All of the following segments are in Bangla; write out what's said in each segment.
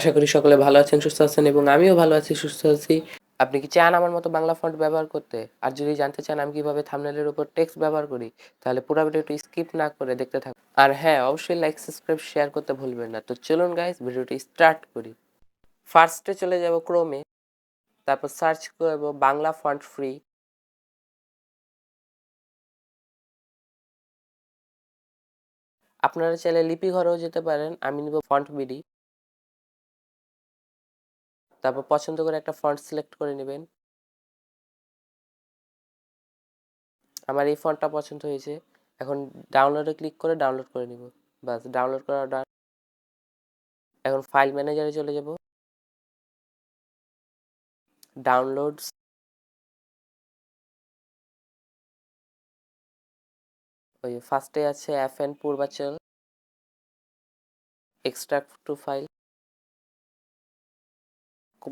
আশা করি সকলে ভালো আছেন, সুস্থ আছেন এবং আমিও ভালো আছি, সুস্থ আছি। আপনি কি চান আমার মতো বাংলা ফন্ট ব্যবহার করতে? আর যদি জানতে চান আমি কিভাবে থাম্বনেইলের উপর টেক্সট ব্যবহার করি, তাহলে পুরো ভিডিওটি স্কিপ না করে দেখতে থাকুন। আর হ্যাঁ, অবশ্যই লাইক, সাবস্ক্রাইব, শেয়ার করতে ভুলবেন না। তো চলুন গাইস, ভিডিওটি স্টার্ট করি। ফার্স্টে চলে যাব ক্রোমে, তারপর সার্চ করব বাংলা ফন্ট ফ্রি। আপনারা চাইলে লিপি ঘরেও যেতে পারেন, আমি নিব ফন্ট বিডি। তারপর পছন্দ করে একটা ফন্ট সিলেক্ট করে নেবেন। আমার এই ফন্টটা পছন্দ হয়েছে। এখন ডাউনলোডে ক্লিক করে ডাউনলোড করে নিব। বাস, ডাউনলোড করা ডান। এখন ফাইল ম্যানেজারে চলে যাব, ডাউনলোডস, ওই ফার্স্টে আছে FN Purbachal, extract two file.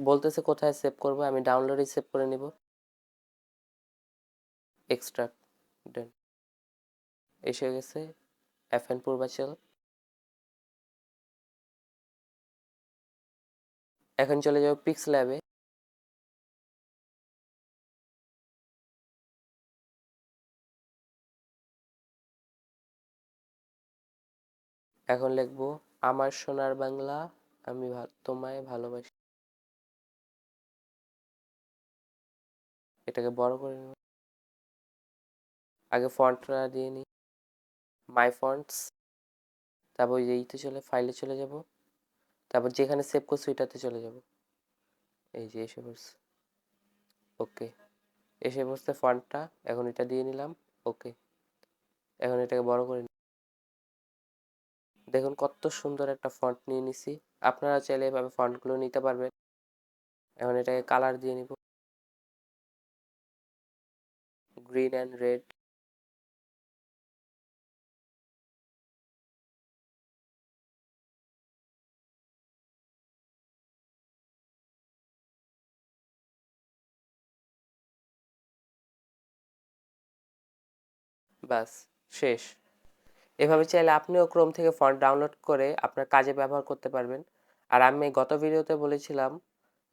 বলতেছে কোথায় সেভ করব, আমি ডাউনলোডে সেভ করে নিব। এক্সট্রাক্ট দেন, এসে গেছে FN পূর্বাচল। এখন চলে যাব পিক্স ল্যাবে। এখন লিখব আমার সোনার বাংলা, আমি তোমায় ভালোবাসি। এটাকে বড় করে নেব। আগে ফন্টটা দিয়ে নিই, মাই ফন্টস। তারপর ওই যে এইতে চলে ফাইলে চলে যাব, তারপর যেখানে সেভ করছি ওইটাতে চলে যাব। এই যে এসে পড়ছে, ওকে। এসে পড়ছে ফন্টটা, এখন এটা দিয়ে নিলাম, ওকে। এখন এটাকে বড় করে দেখুন কত সুন্দর একটা ফন্ট নিয়ে নিছি। আপনারা চাইলে এভাবে ফন্টগুলো নিতে পারবেন। এখন এটাকে কালার দিয়ে নিব, গ্রিন অ্যান্ড রেড। বাস, শেষ। এভাবে চাইলে আপনিও ক্রোম থেকে ফন্ট ডাউনলোড করে আপনার কাজে ব্যবহার করতে পারবেন। আর আমি গত ভিডিওতে বলেছিলাম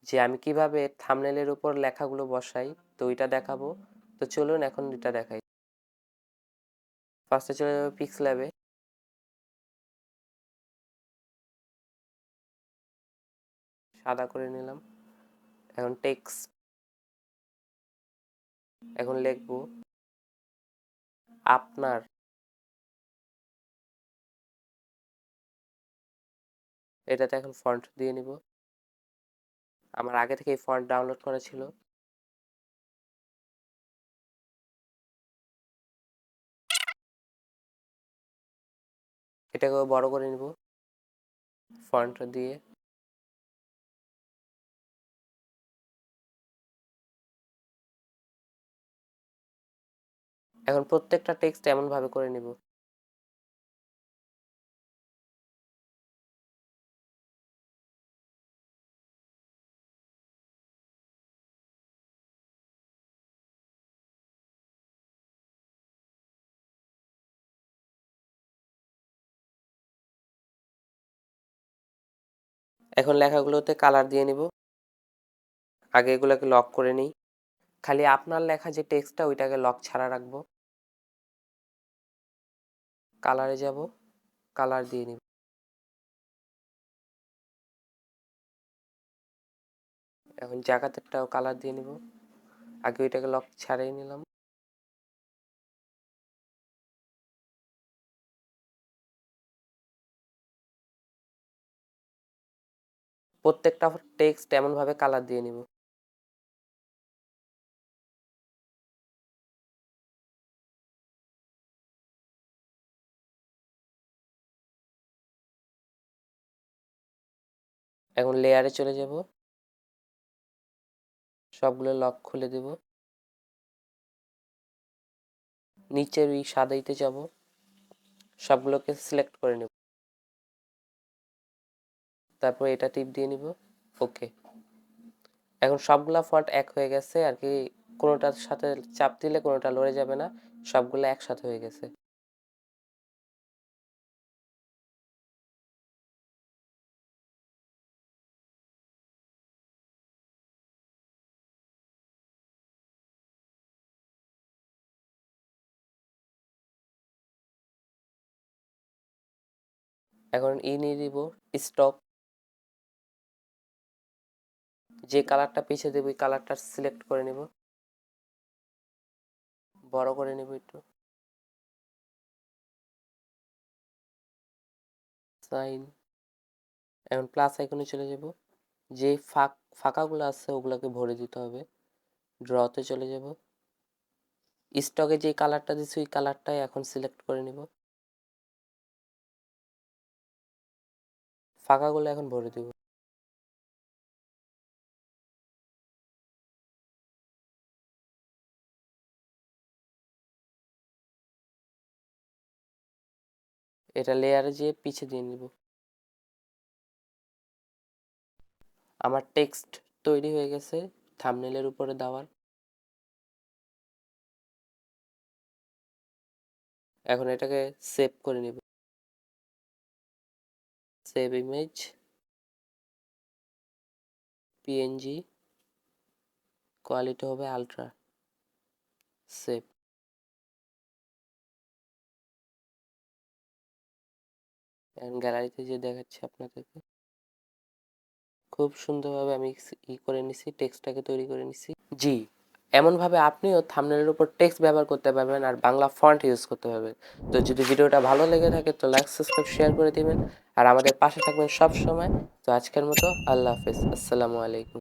যে আমি কিভাবে থাম্বনেইলের উপর লেখাগুলো বসাই, তো ওইটা দেখাবো। তো চলুন এখন এটা দেখাই। ফার্স্টে চলে যাবে পিক্স ল্যাবে, সাদা করে নিলাম। এখন টেক্সট, এখন লিখব আপনার। এটাতে এখন ফন্ট দিয়ে নিব। আমার আগে থেকে এই ফন্ট ডাউনলোড করা ছিল। এটাকেও বড় করে নিব ফন্ট দিয়ে। এখন প্রত্যেকটা টেক্সট এমন ভাবে করে নিব। এখন লেখাগুলোতে কালার দিয়ে নিব। আগে এগুলোকে লক করে নিই। খালি আপনার লেখা যে টেক্সটটা ওইটাকে লক ছাড়া রাখবো। কালারে যাব, কালার দিয়ে নিব। এখন জায়গাতেটাও কালার দিয়ে নিব। আগে ওইটাকে লক ছাড়িয়ে নিলাম। প্রত্যেকটা টেক্সট এমন ভাবে কালার দিয়ে নিব। এখন লেয়ারে চলে যাব, সবগুলো লক খুলে দেব। নিচের ওই সাদাইতে যাব, সবগুলোকে সিলেক্ট করে নেব। তারপর এটা টিপ দিয়ে নিব, ওকে। এখন সবগুলা ফন্ট এক হয়ে গেছে আর কি। কোনোটার সাথে চাপ দিলে কোনোটা লড়ে যাবে না, সবগুলো একসাথে হয়ে গেছে। এখন নিয়ে দিব স্টক, যে কালারটা পিছিয়ে দেবো ওই কালারটা সিলেক্ট করে নিব, বড় করে নিব একটু, সাইন। এখন প্লাস আইকনে চলে যাব, যে ফাঁকাগুলো আছে ওগুলোকে ভরে দিতে হবে। ড্রতে চলে যাব, স্টকে যে কালারটা দিচ্ছি ওই কালারটাই এখন সিলেক্ট করে নিব, ফাঁকাগুলো এখন ভরে দিব। এটা লেয়ারে যেয়ে পিছে দিয়ে নিব। আমার টেক্সট তৈরি হয়ে গেছে থাম্বনেলের উপরে দেওয়ার। এখন এটাকে সেভ করে নিব, সেভ ইমেজ, পিএনজি, কোয়ালিটি হবে আলট্রা, সেভ। এখন গ্যালারিতে যে দেখাচ্ছি আপনাদেরকে, খুব সুন্দরভাবে আমি করে নিছি, টেক্সটটাকে তৈরি করে নিছি। জি, এমনভাবে আপনিও থাম্বনেলের উপর টেক্সট ব্যবহার করতে পারবেন আর বাংলা ফন্ট ইউজ করতে পারবেন। তো যদি ভিডিওটা ভালো লেগে থাকে তো লাইক, সাবস্ক্রাইব, শেয়ার করে দিবেন আর আমাদের পাশে থাকবেন সব সময়। তো আজকের মতো আল্লাহ হাফেজ, আসসালামু আলাইকুম।